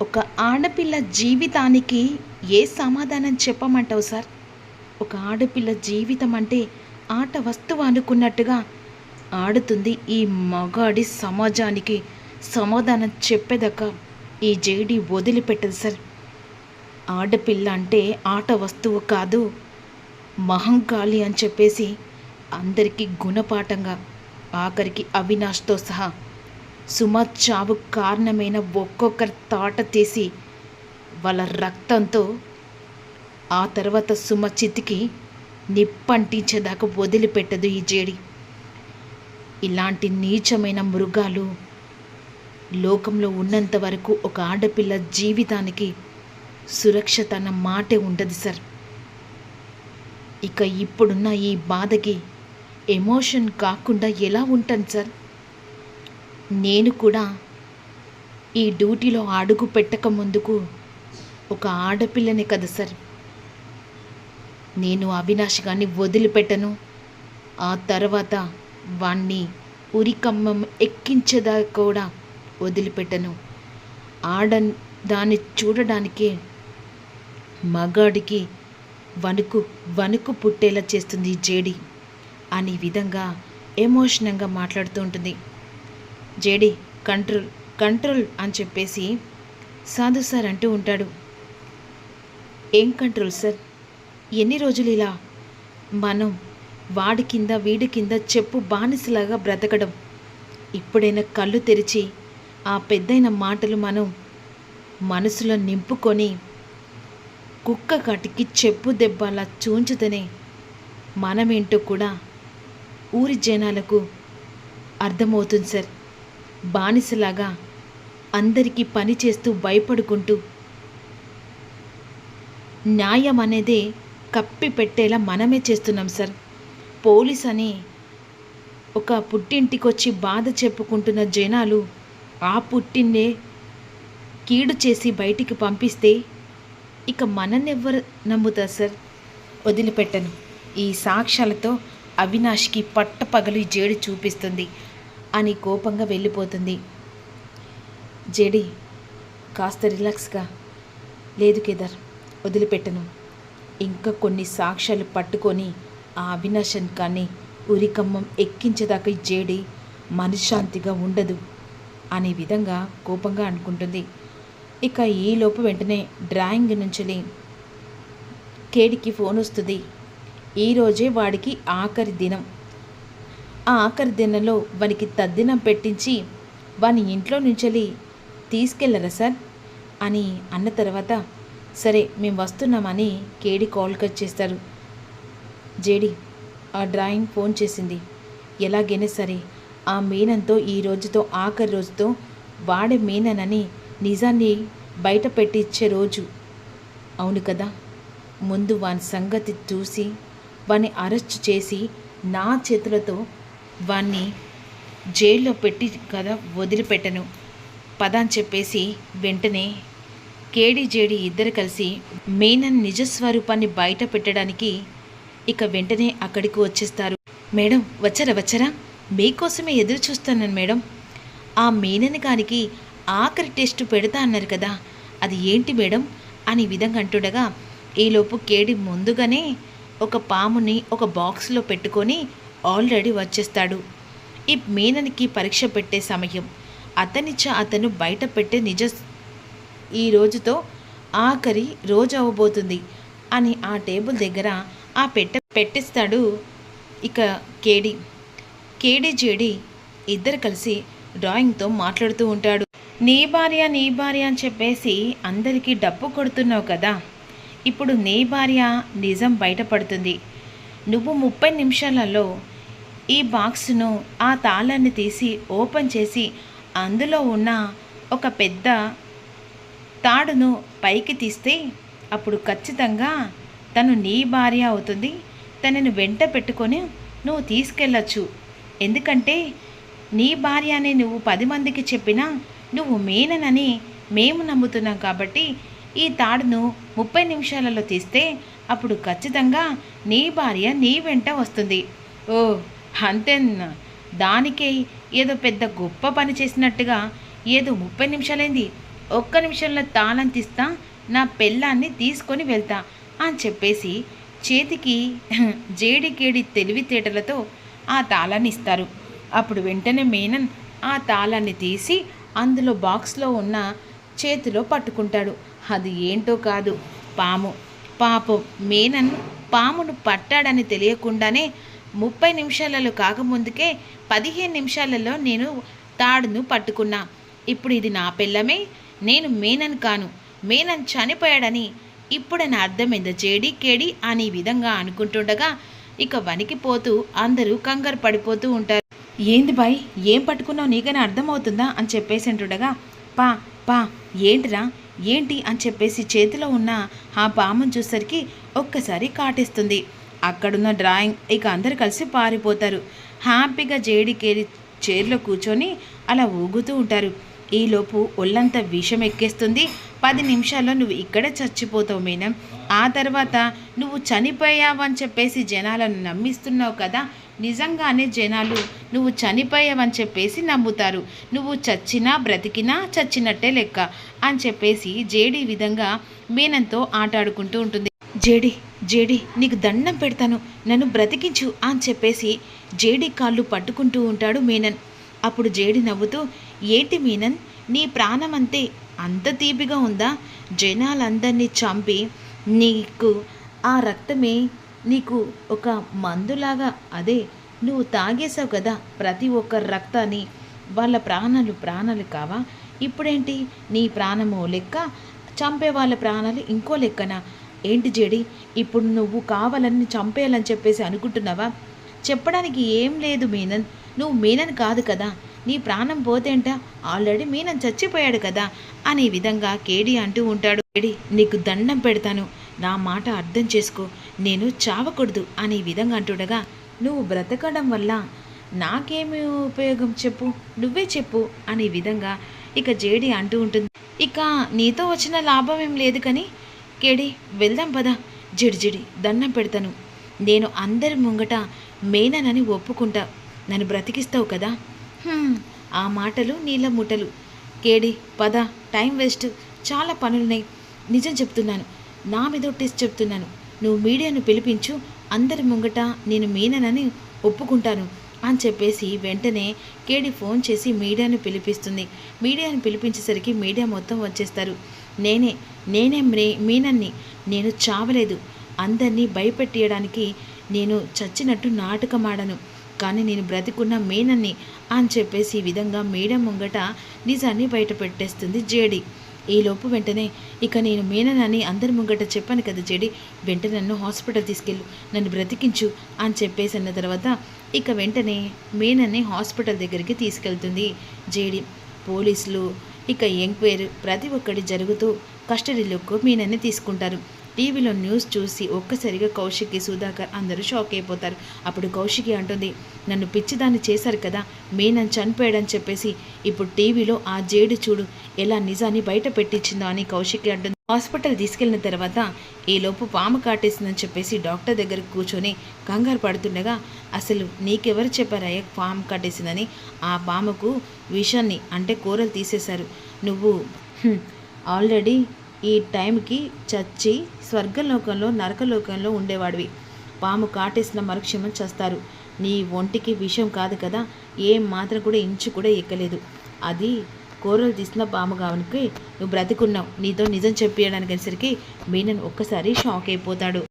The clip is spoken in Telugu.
ఒక ఆడపిల్ల జీవితానికి ఏ సమాధానం చెప్పమంటావు సార్? ఒక ఆడపిల్ల జీవితం అంటే ఆట వస్తువు అనుకున్నట్టుగా ఆడుతుంది. ఈ మగాడి సమాజానికి సమాధానం చెప్పేదాకా ఈ జేడి వదిలిపెట్టదు సార్. ఆడపిల్ల అంటే ఆట వస్తువు కాదు, మహంకాళి అని చెప్పేసి అందరికీ గుణపాఠంగా, ఆఖరికి అవినాష్తో సహా సుమ చావు కారణమైన ఒక్కొక్కరి తాట తీసి వాళ్ళ రక్తంతో ఆ తర్వాత సుమ చితికి నిప్పంటించేదాకా వదిలిపెట్టదు ఈ జేడి. ఇలాంటి నీచమైన మృగాలు లోకంలో ఉన్నంత వరకు ఒక ఆడపిల్ల జీవితానికి సురక్షత అన్న మాటే ఉండదు సార్. ఇక ఇప్పుడున్న ఈ బాధకి ఎమోషన్ కాకుండా ఎలా ఉంటాను సార్? నేను కూడా ఈ డ్యూటీలో అడుగు పెట్టక ముందుకు ఒక ఆడపిల్లనే కదా సార్. నేను అవినాష్ గారిని వదిలిపెట్టను. ఆ తర్వాత వాణ్ణి ఉరికమ్మం ఎక్కించేదా కూడా వదిలిపెట్టను. దాన్ని చూడడానికే మగాడికి వణుకు పుట్టేలా చేస్తుంది జేడి అనే విధంగా ఎమోషనల్గా మాట్లాడుతూ ఉంటుంది. జేడి కంట్రోల్ అని చెప్పేసి సాధు సార్ అంటూ ఉంటాడు. ఏం కంట్రోల్ సార్? ఎన్ని రోజులు ఇలా మనం వాడి కింద వీడి కింద చెప్పు బానిసలాగా బ్రతకడం? ఇప్పుడైనా కళ్ళు తెరిచి ఆ పెద్దయిన మాటలు మనం మనసులో నింపుకొని కుక్క కాటికి చెప్పు దెబ్బలా చూంచుతనే మనమేంటో కూడా ఊరి జనాలకు అర్థమవుతుంది సార్. బానిసలాగా అందరికీ పని చేస్తూ భయపడుకుంటూ న్యాయం అనేదే కప్పి పెట్టేలా మనమే చేస్తున్నాం సార్. పోలీస్ అని ఒక పుట్టింటికొచ్చి బాధ చెప్పుకుంటున్న జనాలు ఆ పుట్టిన్నే కీడు చేసి బయటికి పంపిస్తే ఇక మనన్నెవ్వరు నమ్ముతారు సార్? వదిలిపెట్టను. ఈ సాక్ష్యాలతో అవినాష్కి పట్టపగలు జేడి చూపిస్తుంది అని కోపంగా వెళ్ళిపోతుంది. జేడి కాస్త రిలాక్స్గా, లేదు కేదార్ వదిలిపెట్టను, ఇంకా కొన్ని సాక్ష్యాలు పట్టుకొని ఆ అవినాశన్ కానీ ఉరికమ్మం ఎక్కించేదాకా జేడి మనశ్శాంతిగా ఉండదు అనే విధంగా కోపంగా అనుకుంటుంది. ఇక ఈలోపు వెంటనే డ్రాయింగ్ నుంచి కేడికి ఫోన్ వస్తుంది. ఈరోజే వాడికి ఆఖరి దినం. ఆ ఆఖరి దినంలో వానికి తద్దినం పెట్టించి వాని ఇంట్లో నుంచి తీసుకెళ్ళరా సార్ అని అన్న తర్వాత, సరే మేము వస్తున్నామని కేడి కాల్ కట్ చేస్తారు. జేడి ఆ డ్రాయింగ్ ఫోన్ చేసింది. ఎలాగైనా సరే ఆ మీనంతో ఈ రోజుతో ఆఖరి రోజుతో వాడే మీననని నిజాన్ని బయట పెట్టించే రోజు అవును కదా. ముందు వాని సంగతి చూసి వాని అరెస్ట్ చేసి నా చేతులతో వాణ్ణి జైల్లో పెట్టి కదా వదిలిపెట్టను పద అని చెప్పేసి వెంటనే కేడి జేడి ఇద్దరు కలిసి మీనన్ నిజస్వరూపాన్ని బయట పెట్టడానికి ఇక వెంటనే అక్కడికి వచ్చేస్తారు. మేడం వచ్చారా? మీకోసమే ఎదురు చూస్తున్నాను మేడం. ఆ మీనన్ గారికి ఆఖరి టెస్ట్ పెడతా అన్నారు కదా, అది ఏంటి మేడం అని విధంగా అంటుండగా ఈలోపు కేడి ముందుగానే ఒక పాముని ఒక బాక్స్లో పెట్టుకొని ఆల్రెడీ వచ్చేస్తాడు. ఈ మీనన్కి పరీక్ష పెట్టే సమయం అతను బయట పెట్టే ఈ రోజుతో ఆఖరి రోజు అవ్వబోతుంది అని ఆ టేబుల్ దగ్గర ఆ పెట్టిస్తాడు. ఇక కేడి జేడి ఇద్దరు కలిసి డ్రాయింగ్తో మాట్లాడుతూ ఉంటాడు. నీ భార్య అని చెప్పేసి అందరికీ డప్పు కొడుతున్నావు కదా, ఇప్పుడు నీ భార్య నిజం బయటపడుతుంది. నువ్వు 30 నిమిషాలలో ఈ బాక్స్ను ఆ తాళాన్ని తీసి ఓపెన్ చేసి అందులో ఉన్న ఒక పెద్ద తాడును పైకి తీస్తే అప్పుడు ఖచ్చితంగా తను నీ భార్య అవుతుంది. తనను వెంట పెట్టుకొని నువ్వు తీసుకెళ్ళచ్చు. ఎందుకంటే నీ భార్య అని నువ్వు 10 మందికి చెప్పినా నువ్వు మీననని మేము నమ్ముతున్నాం కాబట్టి ఈ తాడును 30 నిమిషాలలో తీస్తే అప్పుడు ఖచ్చితంగా నీ భార్య నీ వెంట వస్తుంది. ఓ అంతేనా? దానికే ఏదో పెద్ద గొప్ప పని చేసినట్టుగా ఏదో 30 నిమిషాలైంది ఒక్క నిమిషంలో తాళం తీస్తా, నా పెళ్ళాన్ని తీసుకొని వెళ్తా అని చెప్పేసి చేతికి జేడికేడి తెలివితేటలతో ఆ తాళాన్ని ఇస్తారు. అప్పుడు వెంటనే మీనన్ ఆ తాళాన్ని తీసి అందులో బాక్స్లో ఉన్న చేతిలో పట్టుకుంటాడు. అది ఏంటో కాదు, పాము. పాపం మీనన్ పామును పట్టాడని తెలియకుండానే 30 నిమిషాలలో కాకముందుకే 15 నిమిషాలలో నేను తాడును పట్టుకున్నా. ఇప్పుడు ఇది నా పెళ్ళమే, నేను మీనన్ కాను, మీనన్ చనిపోయాడని ఇప్పుడని అర్థమైంది జేడి కేడి అని విధంగా అనుకుంటుండగా ఇక వణికిపోతూ అందరూ కంగారు పడిపోతూ ఉంటారు. ఏంది బాయ్, ఏం పట్టుకున్నావు, నీకైనా అర్థమవుతుందా అని చెప్పేసి అంటుండగా పా పా ఏంటిరా ఏంటి అని చెప్పేసి చేతిలో ఉన్న ఆ పామును చూసరికి ఒక్కసారి కాటేస్తుంది. అక్కడున్న డ్రాయింగ్ ఇక అందరు కలిసి పారిపోతారు. హ్యాపీగా జేడికేడి చైర్లో కూర్చొని అలా ఊగుతూ ఉంటారు. ఈలోపు ఒళ్ళంతా విషం ఎక్కేస్తుంది. 10 నిమిషాల్లో నువ్వు ఇక్కడే చచ్చిపోతావు మీనం. ఆ తర్వాత నువ్వు చనిపోయావని చెప్పేసి జనాలను నమ్మిస్తున్నావు కదా, నిజంగానే జనాలు నువ్వు చనిపోయావని చెప్పేసి నమ్ముతారు. నువ్వు చచ్చినా బ్రతికినా చచ్చినట్టే లెక్క అని చెప్పేసి జేడి విధంగా మీనంతో ఆటాడుకుంటూ ఉంటుంది. జేడి జేడి నీకు దండం పెడతాను, నన్ను బ్రతికించు అని చెప్పేసి జేడి కాళ్ళు పట్టుకుంటూ ఉంటాడు మీనన్. అప్పుడు జేడి నవ్వుతూ, ఏంటి మీనన్, నీ ప్రాణం అంతే అంత తీపిగా ఉందా? జనాలందరినీ చంపి నీకు ఆ రక్తమే నీకు ఒక మందులాగా అదే నువ్వు తాగేసావు కదా ప్రతి ఒక్క రక్తాన్ని. వాళ్ళ ప్రాణాలు కావా? ఇప్పుడేంటి నీ ప్రాణము లెక్క, చంపే వాళ్ళ ప్రాణాలు ఇంకో లెక్కనా? ఏంటి జేడి, ఇప్పుడు నువ్వు కావాలని చంపేయాలని చెప్పేసి అనుకుంటున్నావా? చెప్పడానికి ఏం లేదు మీనన్, నువ్వు మీనన్ కాదు కదా, నీ ప్రాణం పోతేంట, ఆల్రెడీ మీనన్ చచ్చిపోయాడు కదా అనే విధంగా కేడి అంటూ ఉంటాడు. కేడి నీకు దండం పెడతాను, నా మాట అర్థం చేసుకో, నేను చావకూడదు అనే విధంగా అంటుండగా నువ్వు బ్రతకడం వల్ల నాకేమి ఉపయోగం చెప్పు, నువ్వే చెప్పు అనే విధంగా ఇక జేడి అంటూ ఉంటుంది. ఇక నీతో వచ్చిన లాభం ఏం లేదు కానీ కేడి వెళ్దాం పదా. జిడి దండం పెడతాను, నేను అందరి ముంగట మేననని ఒప్పుకుంటా, నన్ను బ్రతికిస్తావు కదా. ఆ మాటలు నీళ్ళ ముట్టలు. కేడి పద, టైం వేస్ట్, చాలా పనులున్నాయి. నిజం చెప్తున్నాను, నా మీద ఒట్టేసి చెప్తున్నాను, నువ్వు మీడియాను పిలిపించు, అందరి ముంగట నేను మీననని ఒప్పుకుంటాను అని చెప్పేసి వెంటనే కేడి ఫోన్ చేసి మీడియాను పిలిపిస్తుంది. మీడియాను పిలిపించేసరికి మీడియా మొత్తం వచ్చేస్తారు. నేనే మీనన్ని, నేను చావలేదు, అందరినీ భయపెట్టేయడానికి నేను చచ్చినట్టు నాటకమాడను, కానీ నేను బ్రతికున్న మీనన్ని అని చెప్పేసి ఈ విధంగా మీడియా ముంగట నిజాన్ని బయట పెట్టేస్తుంది జేడి. ఈలోపు వెంటనే ఇక నేను మీననని అందరి ముంగట చెప్పాను కదా జేడి, వెంటనే నన్ను హాస్పిటల్ తీసుకెళ్ళు, నన్ను బ్రతికించు అని చెప్పేసి అన్న తర్వాత ఇక వెంటనే మీనన్ని హాస్పిటల్ దగ్గరికి తీసుకెళ్తుంది జేడి. పోలీసులు ఇక ఎంక్వైరీ ప్రతి ఒక్కటి జరుగుతూ కస్టడీలోకి మీనన్ని తీసుకుంటారు. టీవీలో న్యూస్ చూసి ఒక్కసారిగా కౌశికి సుధాకర్ అందరూ షాక్ అయిపోతారు. అప్పుడు కౌశికి అంటుంది, నన్ను పిచ్చిదాన్ని చేశారు కదా, మీనన్ చనిపోయాడని చెప్పేసి ఇప్పుడు టీవీలో ఆ జేడు చూడు ఎలా నిజాన్ని బయట పెట్టించిందో అని కౌశికి అంటుంది. హాస్పిటల్ తీసుకెళ్లిన తర్వాత ఈలోపు పాము కాటేసిందని చెప్పేసి డాక్టర్ దగ్గర కూర్చొని కంగారు పడుతుండగా, అసలు నీకెవరు చెప్పారయ్యా పాము కాటేసిందని? ఆ పాముకు విషాన్ని అంటే కూరలు తీసేశారు. నువ్వు ఆల్రెడీ ఈ టైంకి చచ్చి స్వర్గలోకంలో నరకలోకంలో ఉండేవాడివి. పాము కాటేసిన మరుక్షణం చస్తారు. నీ ఒంటికి విషం కాదు కదా, ఏం మాత్రం కూడా ఇంచు కూడా ఎక్కలేదు. అది కూరలు తీసిన పాము కావడానికి నువ్వు బ్రతికున్నావు. నీతో నిజం చెప్పేయడానికి అనేసరికి మీనన్ ఒక్కసారి షాక్ అయిపోతాడు.